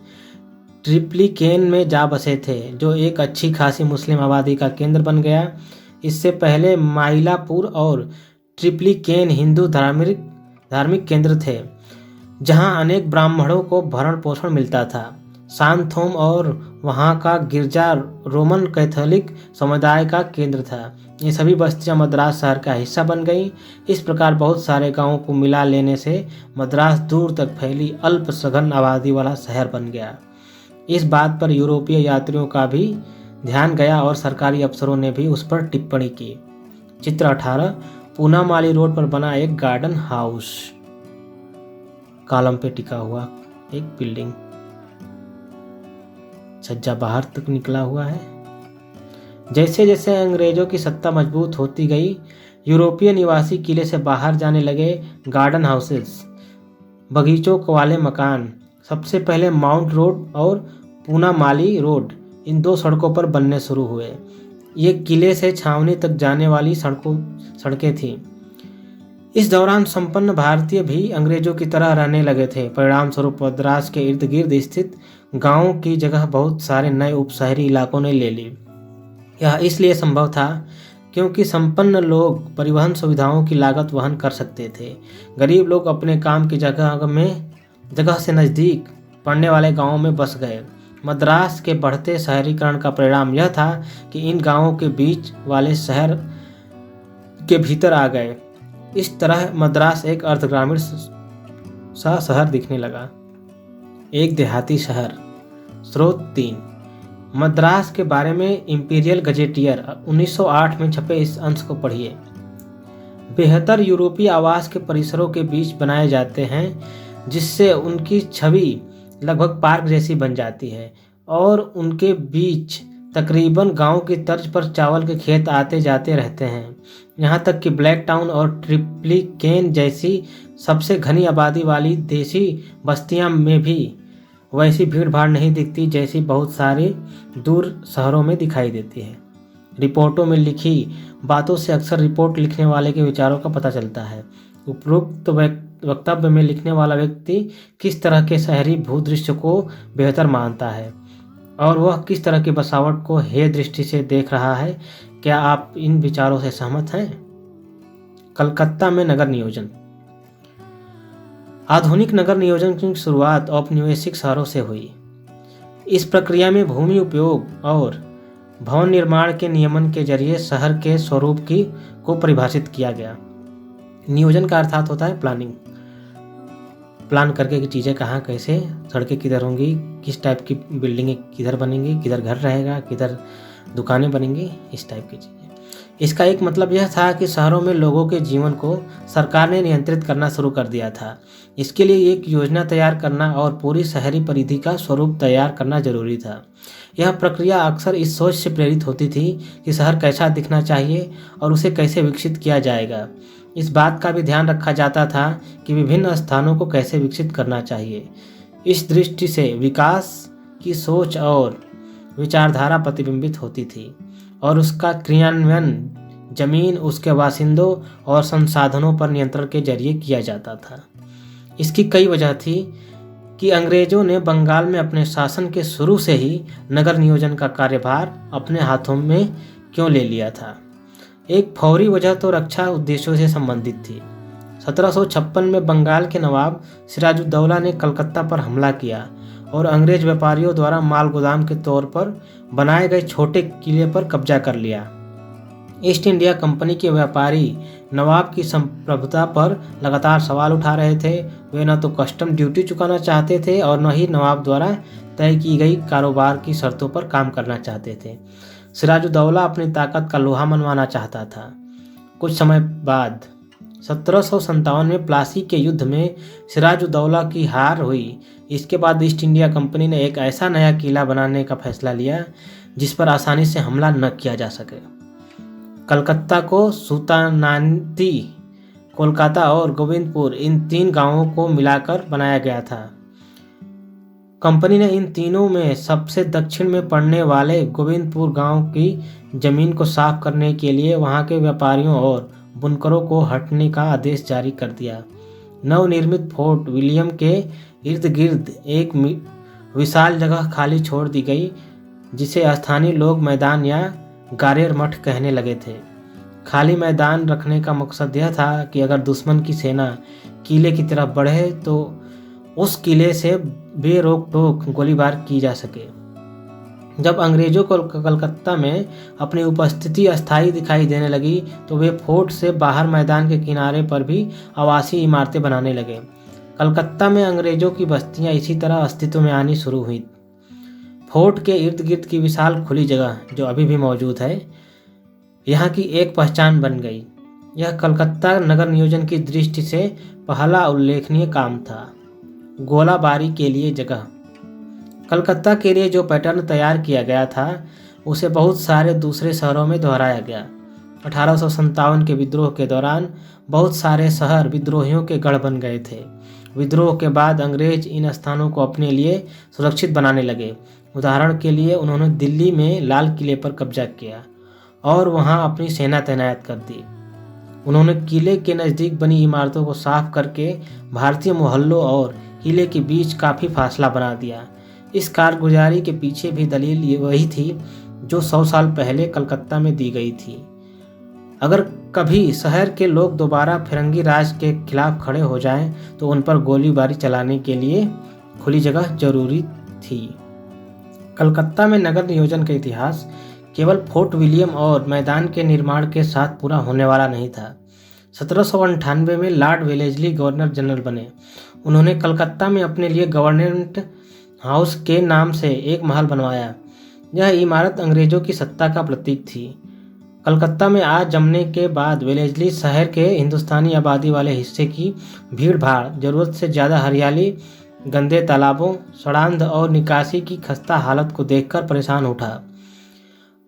ट्रिप्लिकेन में जा बसे थे, जो एक अच्छी खासी मुस्लिम आबादी का केंद्र बन गया। इससे पहले माइलापुर और ट्रिप्लिकेन हिंदू धार्मिक केंद्र थे, जहां अनेक ब्राह्मणों को भरण पोषण मिलता था। सांथोम और वहां का गिरजा रोमन कैथोलिक समुदाय का केंद्र था। ये सभी बस्तियां मद्रास शहर का हिस्सा बन गईं। इस प्रकार बहुत सारे गांवों को मिला लेने से मद्रास दूर तक फैली अल्प सघन आबादी वाला शहर बन गया। इस बात पर यूरोपीय यात्रियों का भी ध्यान गया और सरकारी अफसरों ने भी उस पर टिप्पणी की। चित्र 18 पूनामाली रोड पर बना एक गार्डन हाउस, कॉलम पे टिका हुआ एक बिल्डिंग, छज्जा बाहर तक निकला हुआ है। जैसे जैसे अंग्रेजों की सत्ता मजबूत होती गई, यूरोपीय निवासी किले से बाहर जाने लगे। गार्डन हाउसेस, बगीचों वाले मकान सबसे पहले माउंट रोड और पूनामाली रोड, इन दो सड़कों पर बनने शुरू हुए। ये किले से छावनी तक जाने वाली सड़कें थीं। इस दौरान संपन्न भारतीय भी अंग्रेजों की तरह रहने लगे थे। परिणाम स्वरूप मद्रास के इर्द गिर्द स्थित गांवों की जगह बहुत सारे नए उपशहरी इलाकों ने ले ली। यह इसलिए संभव था क्योंकि संपन्न लोग परिवहन सुविधाओं की लागत वहन कर सकते थे। गरीब लोग अपने काम की जगह से नज़दीक पड़ने वाले गांवों में बस गए। मद्रास के बढ़ते शहरीकरण का परिणाम यह था कि इन गांवों के बीच वाले शहर के भीतर आ गए। इस तरह मद्रास एक अर्धग्रामीण सा शहर दिखने लगा। एक देहाती शहर। स्रोत 3 मद्रास के बारे में इंपीरियल गजेटियर 1908 में छपे इस अंश को पढ़िए। बेहतर यूरोपीय आवास के परिसरों के बीच बनाए जाते हैं, जिससे उनकी छवि लगभग पार्क जैसी बन जाती है और उनके बीच तकरीबन गांव की तर्ज पर चावल के खेत आते जाते रहते हैं। यहाँ तक कि ब्लैक टाउन और ट्रिप्लिकेन जैसी सबसे घनी आबादी वाली देसी बस्तियां में भी वैसी भीड़ भाड़ नहीं दिखती जैसी बहुत सारे दूर शहरों में दिखाई देती है। रिपोर्टों में लिखी बातों से अक्सर रिपोर्ट लिखने वाले के विचारों का पता चलता है। उपरोक्त वक्तव्य में लिखने वाला व्यक्ति किस तरह के शहरी भूदृश्य को बेहतर मानता है और वह किस तरह की बसावट को हेय दृष्टि से देख रहा है, क्या आप इन विचारों से सहमत हैं? कलकत्ता में नगर नियोजन। आधुनिक नगर नियोजन की शुरुआत औपनिवेशिक शहरों से हुई। इस प्रक्रिया में भूमि उपयोग और भवन निर्माण के नियमन के जरिए शहर के स्वरूप को परिभाषित किया गया। नियोजन का अर्थात होता है प्लानिंग। प्लान करके कि चीज़ें कहाँ कैसे, सड़कें किधर होंगी, किस टाइप की बिल्डिंगें किधर बनेंगी, किधर घर रहेगा, किधर दुकानें बनेंगी, इस टाइप की चीज़ें। इसका एक मतलब यह था कि शहरों में लोगों के जीवन को सरकार ने नियंत्रित करना शुरू कर दिया था। इसके लिए एक योजना तैयार करना और पूरी शहरी परिधि का स्वरूप तैयार करना जरूरी था। यह प्रक्रिया अक्सर इस सोच से प्रेरित होती थी कि शहर कैसा दिखना चाहिए और उसे कैसे विकसित किया जाएगा। इस बात का भी ध्यान रखा जाता था कि विभिन्न स्थानों को कैसे विकसित करना चाहिए। इस दृष्टि से विकास की सोच और विचारधारा प्रतिबिंबित होती थी और उसका क्रियान्वयन जमीन, उसके बासिंदों और संसाधनों पर नियंत्रण के जरिए किया जाता था। इसकी कई वजह थी कि अंग्रेजों ने बंगाल में अपने शासन के शुरू से ही नगर नियोजन का कार्यभार अपने हाथों में क्यों ले लिया था। एक फौरी वजह तो रक्षा उद्देश्यों से संबंधित थी। 1756 में बंगाल के नवाब सिराजुद्दौला ने कलकत्ता पर हमला किया और अंग्रेज व्यापारियों द्वारा माल गोदाम के तौर पर बनाए गए छोटे किले पर कब्जा कर लिया। ईस्ट इंडिया कंपनी के व्यापारी नवाब की संप्रभुता पर लगातार सवाल उठा रहे थे। वे न तो कस्टम ड्यूटी चुकाना चाहते थे और न ही नवाब द्वारा तय की गई कारोबार की शर्तों पर काम करना चाहते थे। सिराजुद्दौला अपनी ताकत का लोहा मनवाना चाहता था। कुछ समय बाद 1757 में प्लासी के युद्ध में सिराजुद्दौला की हार हुई। इसके बाद ईस्ट इंडिया कंपनी ने एक ऐसा नया किला बनाने का फैसला लिया जिस पर आसानी से हमला न किया जा सके। कलकत्ता को सुल्तानाती कोलकाता और गोविंदपुर इन 3 गांवों को मिलाकर बनाया गया था। कंपनी ने इन तीनों में सबसे दक्षिण में पड़ने वाले गोविंदपुर गांव की जमीन को साफ करने के लिए वहां के व्यापारियों और बुनकरों को हटने का आदेश जारी कर दिया। नवनिर्मित फोर्ट विलियम के इर्द गिर्द एक विशाल जगह खाली छोड़ दी गई, जिसे स्थानीय लोग मैदान या गारेर मठ कहने लगे थे। खाली मैदान रखने का मकसद यह था कि अगर दुश्मन की सेना किले की तरफ बढ़े तो उस किले से बेरोक टोक गोलीबार की जा सके। जब अंग्रेजों को कलकत्ता में अपनी उपस्थिति अस्थायी दिखाई देने लगी तो वे फोर्ट से बाहर मैदान के किनारे पर भी आवासीय इमारतें बनाने लगे। कलकत्ता में अंग्रेजों की बस्तियां इसी तरह अस्तित्व में आनी शुरू हुई। फोर्ट के इर्द गिर्द की विशाल खुली जगह, जो अभी भी मौजूद है, यहाँ की एक पहचान बन गई। यह कलकत्ता नगर नियोजन की दृष्टि से पहला उल्लेखनीय काम था। गोलाबारी के लिए जगह। कलकत्ता के लिए जो पैटर्न तैयार किया गया था उसे बहुत सारे दूसरे शहरों में दोहराया गया। 1857 के विद्रोह के दौरान बहुत सारे शहर विद्रोहियों के गढ़ बन गए थे। विद्रोह के बाद अंग्रेज इन स्थानों को अपने लिए सुरक्षित बनाने लगे। उदाहरण के लिए उन्होंने दिल्ली में लाल किले पर कब्जा किया और वहां अपनी सेना तैनात कर दी। उन्होंने किले के नज़दीक बनी इमारतों को साफ करके भारतीय मोहल्लों और किले के बीच काफ़ी फासला बना दिया। इस कारगुजारी के पीछे भी दलील ये वही थी जो 100 साल पहले कलकत्ता में दी गई थी। अगर कभी शहर के लोग दोबारा फिरंगी राज के खिलाफ खड़े हो जाएं तो उन पर गोलीबारी चलाने के लिए खुली जगह जरूरी थी। कलकत्ता में नगर नियोजन का इतिहास केवल फोर्ट विलियम और मैदान के निर्माण के साथ पूरा होने वाला नहीं था। 1798 में लॉर्ड वेलेस्ली गवर्नर जनरल बने। उन्होंने कलकत्ता में अपने लिए गवर्नमेंट हाउस के नाम से एक महल बनवाया। यह इमारत अंग्रेजों की सत्ता का प्रतीक थी। कलकत्ता में आज जमने के बाद वेलेस्ली शहर के हिंदुस्तानी आबादी वाले हिस्से की भीड़ भाड़, जरूरत से ज़्यादा हरियाली, गंदे तालाबों, सड़ांध और निकासी की खस्ता हालत को देखकर परेशान उठा।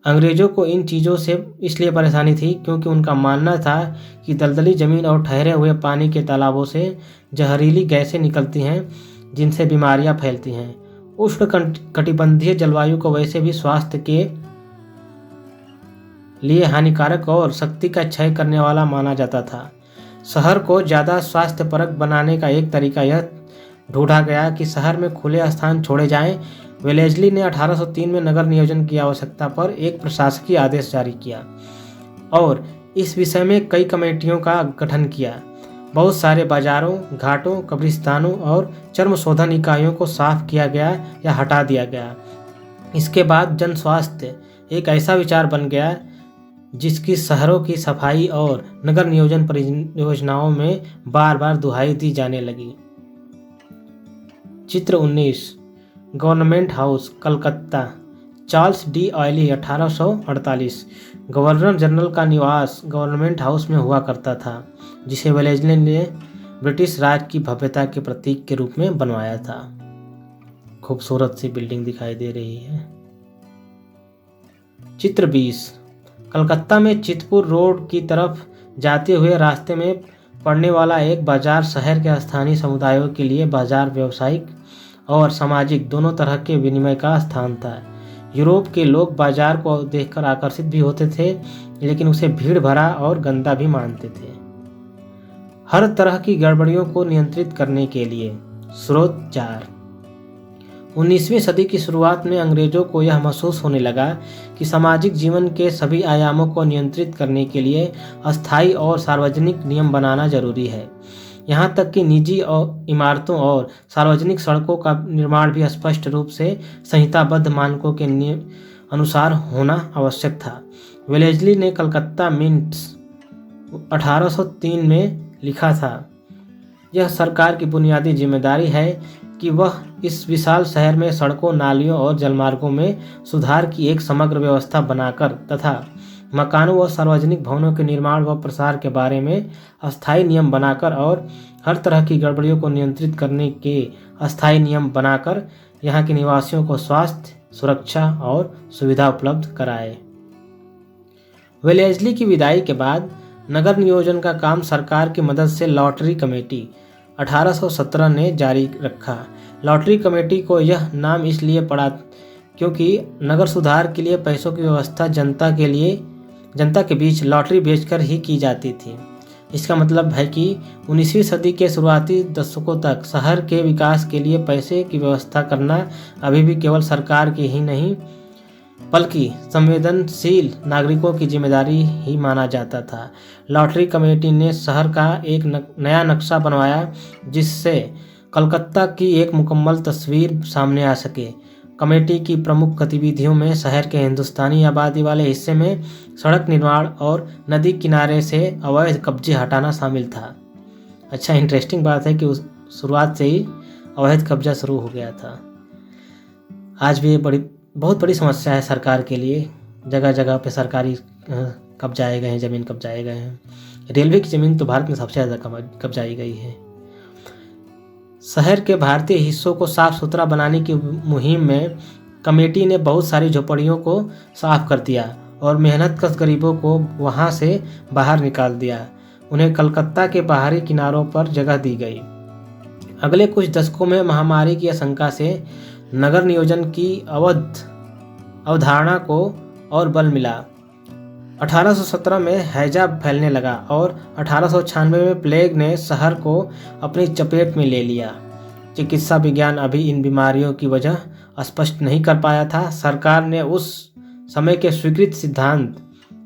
अंग्रेजों को इन चीज़ों से इसलिए परेशानी थी क्योंकि उनका मानना था कि दलदली ज़मीन और ठहरे हुए पानी के तालाबों से जहरीली गैसें निकलती हैं जिनसे बीमारियां फैलती हैं। उष्ण कटिबंधीय जलवायु को वैसे भी स्वास्थ्य के लिए हानिकारक और शक्ति का क्षय करने वाला माना जाता था। शहर को ज़्यादा स्वास्थ्यपरक बनाने का एक तरीका यह ढूंढा गया कि शहर में खुले स्थान छोड़े जाएं। वेलेस्ली ने 1803 में नगर नियोजन की आवश्यकता पर एक प्रशासकीय आदेश जारी किया और इस विषय में कई कमेटियों का गठन किया। बहुत सारे बाजारों, घाटों, कब्रिस्तानों और चर्म शोधन इकाइयों को साफ किया गया या हटा दिया गया। इसके बाद जन स्वास्थ्य एक ऐसा विचार बन गया जिसकी शहरों की सफाई और नगर नियोजन परियोजनाओं में बार बार दुहाई दी जाने लगी। चित्र 19 government house Calcutta. Charles de oily 1848। Governor general का निवास गवर्नमेंट हाउस में हुआ करता था, जिसे वेलेस्ली ने ब्रिटिश राज की भव्यता के प्रतीक के रूप में बनवाया था। खूबसूरत सी बिल्डिंग दिखाई दे रही है। चित्र 20 कलकत्ता में चितपुर रोड की तरफ जाते हुए रास्ते में पड़ने वाला एक बाजार शहर के स्थानीय समुदायों के लिए बाजार व्यावसायिक और सामाजिक दोनों तरह के विनिमय का स्थान था। यूरोप के लोग बाजार को देखकर आकर्षित भी होते थे, लेकिन उसे भीड़ भरा और गंदा भी मानते थे। हर तरह की गड़बड़ियों को नियंत्रित करने के लिए स्रोत 4 19वीं सदी की शुरुआत में अंग्रेजों को यह महसूस होने लगा कि सामाजिक जीवन के सभी आयामों को नियंत्रित करने के लिए अस्थायी और सार्वजनिक नियम बनाना जरूरी है। यहाँ तक कि निजी और इमारतों और सार्वजनिक सड़कों का निर्माण भी स्पष्ट रूप से संहिताबद्ध मानकों के अनुसार होना आवश्यक था। वेलेस्ली ने कलकत्ता मिंट्स 1803 में लिखा था, यह सरकार की बुनियादी जिम्मेदारी है कि वह इस विशाल शहर में सड़कों, नालियों और जलमार्गों में सुधार की एक समग्र व्यवस्था बनाकर तथा मकानों व सार्वजनिक भवनों के निर्माण व प्रसार के बारे में अस्थायी नियम बनाकर और हर तरह की गड़बड़ियों को नियंत्रित करने के अस्थायी नियम बनाकर यहाँ के निवासियों को स्वास्थ्य, सुरक्षा और सुविधा उपलब्ध कराए। वेलेस्ली की विदाई के बाद नगर नियोजन का काम सरकार की मदद से लॉटरी कमेटी 1817 ने जारी रखा। लॉटरी कमेटी को यह नाम इसलिए पड़ा क्योंकि नगर सुधार के लिए पैसों की व्यवस्था जनता के बीच लॉटरी बेचकर ही की जाती थी। इसका मतलब है कि 19वीं सदी के शुरुआती दशकों तक शहर के विकास के लिए पैसे की व्यवस्था करना अभी भी केवल सरकार की ही नहीं बल्कि संवेदनशील नागरिकों की जिम्मेदारी ही माना जाता था। लॉटरी कमेटी ने शहर का एक नया नक्शा बनवाया जिससे कलकत्ता की एक मुकम्मल तस्वीर सामने आ सके। कमेटी की प्रमुख गतिविधियों में शहर के हिंदुस्तानी आबादी वाले हिस्से में सड़क निर्माण और नदी किनारे से अवैध कब्जे हटाना शामिल था। अच्छा, इंटरेस्टिंग बात है कि उस शुरुआत से ही अवैध कब्जा शुरू हो गया था। आज भी ये बहुत बड़ी समस्या है सरकार के लिए। जगह जगह पे सरकारी कब्जाए गए हैं, ज़मीन कब्जाए गए हैं। रेलवे की ज़मीन तो भारत में सबसे ज़्यादा कब्जाई गई है। शहर के भारतीय हिस्सों को साफ सुथरा बनाने की मुहिम में कमेटी ने बहुत सारी झोपड़ियों को साफ कर दिया और मेहनतकश गरीबों को वहां से बाहर निकाल दिया। उन्हें कलकत्ता के बाहरी किनारों पर जगह दी गई। अगले कुछ दशकों में महामारी की आशंका से नगर नियोजन की अवधारणा को और बल मिला। 1817 में हैजा फैलने लगा और 1896 में प्लेग ने शहर को अपनी चपेट में ले लिया। चिकित्सा विज्ञान अभी इन बीमारियों की वजह स्पष्ट नहीं कर पाया था। सरकार ने उस समय के स्वीकृत सिद्धांत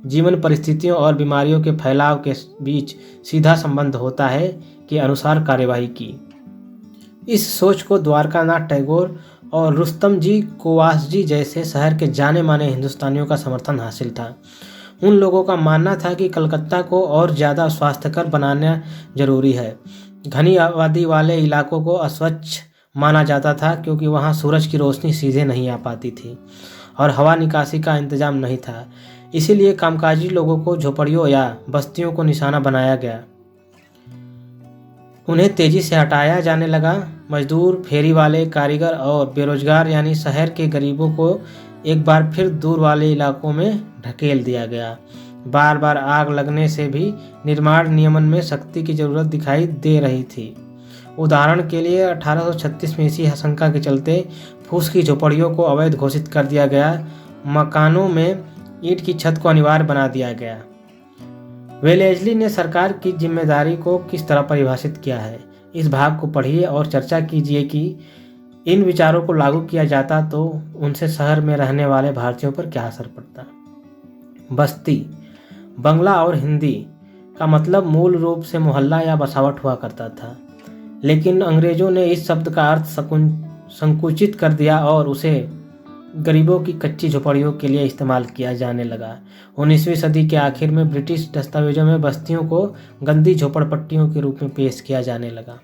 जीवन परिस्थितियों और बीमारियों के फैलाव के बीच सीधा संबंध होता है के अनुसार कार्यवाही की। इस सोच को द्वारकानाथ टैगोर और रुस्तम जी कोवासजी जैसे शहर के जाने माने हिंदुस्तानियों का समर्थन हासिल था। उन लोगों का मानना था कि कलकत्ता को और ज़्यादा स्वास्थ्यकर बनाना जरूरी है। घनी आबादी वाले इलाकों को अस्वच्छ माना जाता था क्योंकि वहाँ सूरज की रोशनी सीधे नहीं आ पाती थी और हवा निकासी का इंतजाम नहीं था। इसीलिए कामकाजी लोगों को झोपड़ियों या बस्तियों को निशाना बनाया गया। उन्हें तेजी से हटाया जाने लगा। मजदूर, फेरी वाले, कारीगर और बेरोजगार यानी शहर के गरीबों को एक बार फिर दूर वाले इलाकों में ढकेल दिया गया। बार बार आग लगने से भी निर्माण नियमन में सख्ती की जरूरत दिखाई दे रही थी। उदाहरण के लिए 1836 में इसी आशंका के चलते फूस की झोपड़ियों को अवैध घोषित कर दिया गया। मकानों में ईंट की छत को अनिवार्य बना दिया गया। वेलेस्ली ने सरकार की जिम्मेदारी को किस तरह परिभाषित किया है, इस भाग को पढ़िए और चर्चा कीजिए कि इन विचारों को लागू किया जाता तो उनसे शहर में रहने वाले भारतीयों पर क्या असर पड़ता। बस्ती बंगला और हिंदी का मतलब मूल रूप से मोहल्ला या बसावट हुआ करता था, लेकिन अंग्रेजों ने इस शब्द का अर्थ संकुचित कर दिया और उसे गरीबों की कच्ची झोपड़ियों के लिए इस्तेमाल किया जाने लगा। 19वीं सदी के आखिर में ब्रिटिश दस्तावेजों में बस्तियों को गंदी झोपड़पट्टियों के रूप में पेश किया जाने लगा।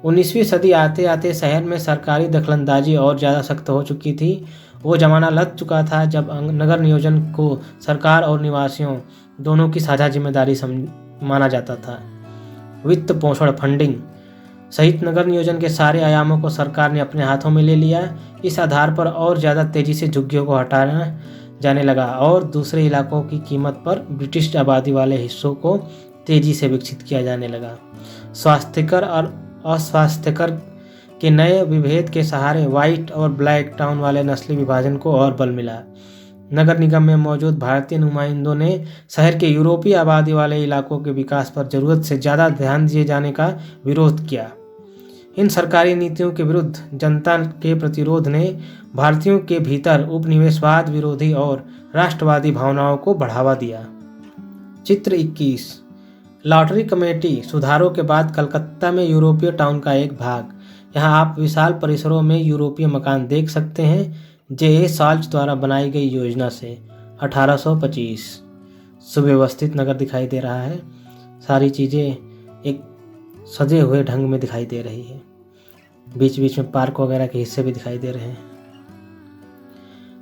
19वीं सदी आते आते शहर में सरकारी दखलंदाजी और ज़्यादा सख्त हो चुकी थी। वो ज़माना लग चुका था जब नगर नियोजन को सरकार और निवासियों दोनों की साझा जिम्मेदारी माना जाता था। वित्त पोषण, फंडिंग सहित नगर नियोजन के सारे आयामों को सरकार ने अपने हाथों में ले लिया। इस आधार पर और ज़्यादा तेज़ी से झुग्गियों को हटाया जाने लगा और दूसरे इलाकों की कीमत पर ब्रिटिश आबादी वाले हिस्सों को तेज़ी से विकसित किया जाने लगा। स्वास्थ्यकर और अस्वास्थ्यकर के नए विभेद के सहारे व्हाइट और ब्लैक टाउन वाले नस्ली विभाजन को और बल मिला। नगर निगम में मौजूद भारतीय नुमाइंदों ने शहर के यूरोपीय आबादी वाले इलाकों के विकास पर जरूरत से ज़्यादा ध्यान दिए जाने का विरोध किया। इन सरकारी नीतियों के विरुद्ध जनता के प्रतिरोध ने भारतीयों के भीतर उपनिवेशवाद विरोधी और राष्ट्रवादी भावनाओं को बढ़ावा दिया। चित्र 21 लॉटरी कमेटी सुधारों के बाद कलकत्ता में यूरोपीय टाउन का एक भाग। यहाँ आप विशाल परिसरों में यूरोपीय मकान देख सकते हैं। जे साल्च द्वारा बनाई गई योजना से 1825 सुव्यवस्थित नगर दिखाई दे रहा है। सारी चीज़ें एक सजे हुए ढंग में दिखाई दे रही है। बीच बीच में पार्क वगैरह के हिस्से भी दिखाई दे रहे हैं।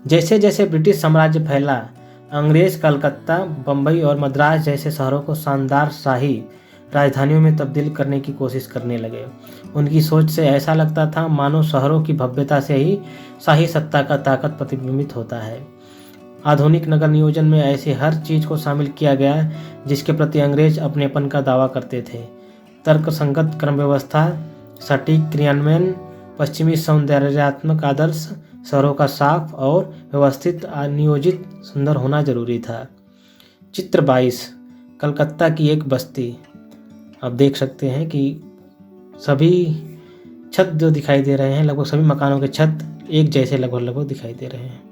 जैसे जैसे ब्रिटिश साम्राज्य फैला, अंग्रेज कलकत्ता, बम्बई और मद्रास जैसे शहरों को शानदार शाही राजधानियों में तब्दील करने की कोशिश करने लगे। उनकी सोच से ऐसा लगता था मानो शहरों की भव्यता से ही शाही सत्ता का ताकत प्रतिबिंबित होता है। आधुनिक नगर नियोजन में ऐसे हर चीज को शामिल किया गया जिसके प्रति अंग्रेज अपनेपन का दावा करते थे। तर्कसंगत क्रम व्यवस्था, सटीक क्रियान्वयन, पश्चिमी सौंदर्यात्मक आदर्श, शहरों का साफ और व्यवस्थित नियोजित सुंदर होना जरूरी था। चित्र 22 कलकत्ता की एक बस्ती। आप देख सकते हैं कि सभी छत जो दिखाई दे रहे हैं, लगभग सभी मकानों के छत एक जैसे लगभग दिखाई दे रहे हैं।